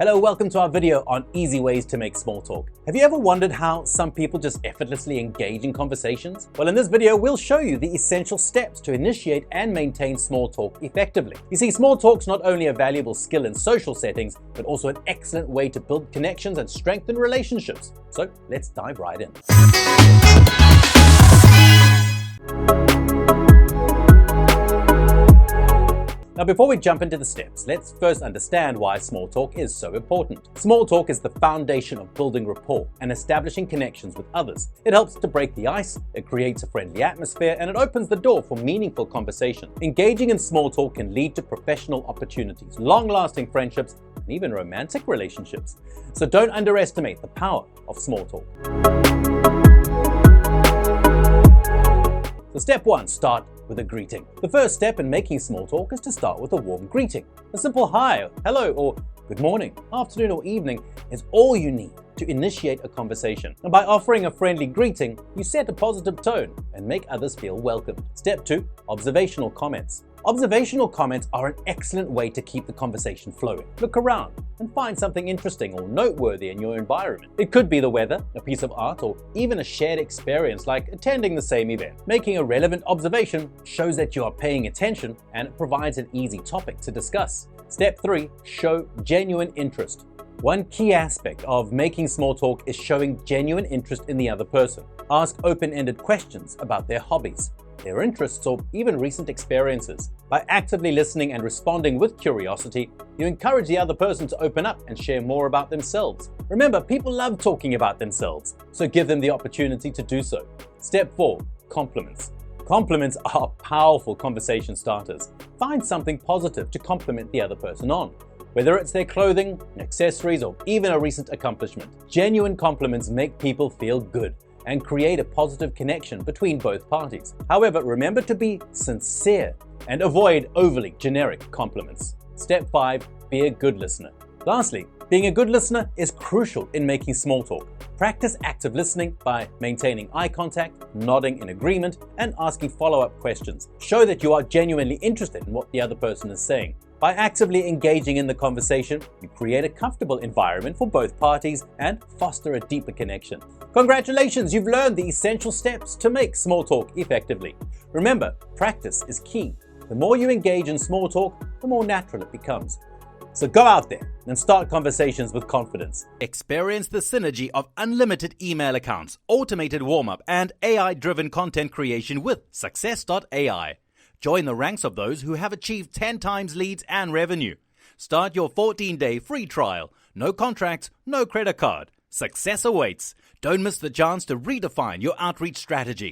Hello, welcome to our video on easy ways to make small talk. Have you ever wondered how some people just effortlessly engage in conversations? Well, in this video, we'll show you the essential steps to initiate and maintain small talk effectively. You see, small talk's not only a valuable skill in social settings, but also an excellent way to build connections and strengthen relationships. So let's dive right in. Now, before we jump into the steps, let's first understand why small talk is so important. Small talk is the foundation of building rapport and establishing connections with others. It helps to break the ice, it creates a friendly atmosphere, and it opens the door for meaningful conversation. Engaging in small talk can lead to professional opportunities, long-lasting friendships, and even romantic relationships. So don't underestimate the power of small talk. So step 1, start with a greeting. The first step in making small talk is to start with a warm greeting. A simple hi, hello, or good morning, afternoon, or evening is all you need to initiate a conversation. And by offering a friendly greeting, you set a positive tone and make others feel welcome. Step 2, observational comments. Observational comments are an excellent way to keep the conversation flowing. Look around and find something interesting or noteworthy in your environment. It could be the weather, a piece of art, or even a shared experience like attending the same event. Making a relevant observation shows that you are paying attention and it provides an easy topic to discuss. Step 3, show genuine interest. One key aspect of making small talk is showing genuine interest in the other person. Ask open-ended questions about their hobbies, their interests, or even recent experiences. By actively listening and responding with curiosity, you encourage the other person to open up and share more about themselves. Remember, people love talking about themselves, so give them the opportunity to do so. Step 4, compliments. Compliments are powerful conversation starters. Find something positive to compliment the other person on, whether it's their clothing, accessories, or even a recent accomplishment. Genuine compliments make people feel good and create a positive connection between both parties. However, remember to be sincere and avoid overly generic compliments. Step 5, be a good listener. Lastly, being a good listener is crucial in making small talk. Practice active listening by maintaining eye contact, nodding in agreement, and asking follow-up questions. Show that you are genuinely interested in what the other person is saying. By actively engaging in the conversation, you create a comfortable environment for both parties and foster a deeper connection. Congratulations, you've learned the essential steps to make small talk effectively. Remember, practice is key. The more you engage in small talk, the more natural it becomes. So go out there and start conversations with confidence. Experience the synergy of unlimited email accounts, automated warm-up, and AI-driven content creation with Success.ai. Join the ranks of those who have achieved 10 times leads and revenue. Start your 14-day free trial. No contracts, no credit card. Success awaits. Don't miss the chance to redefine your outreach strategy.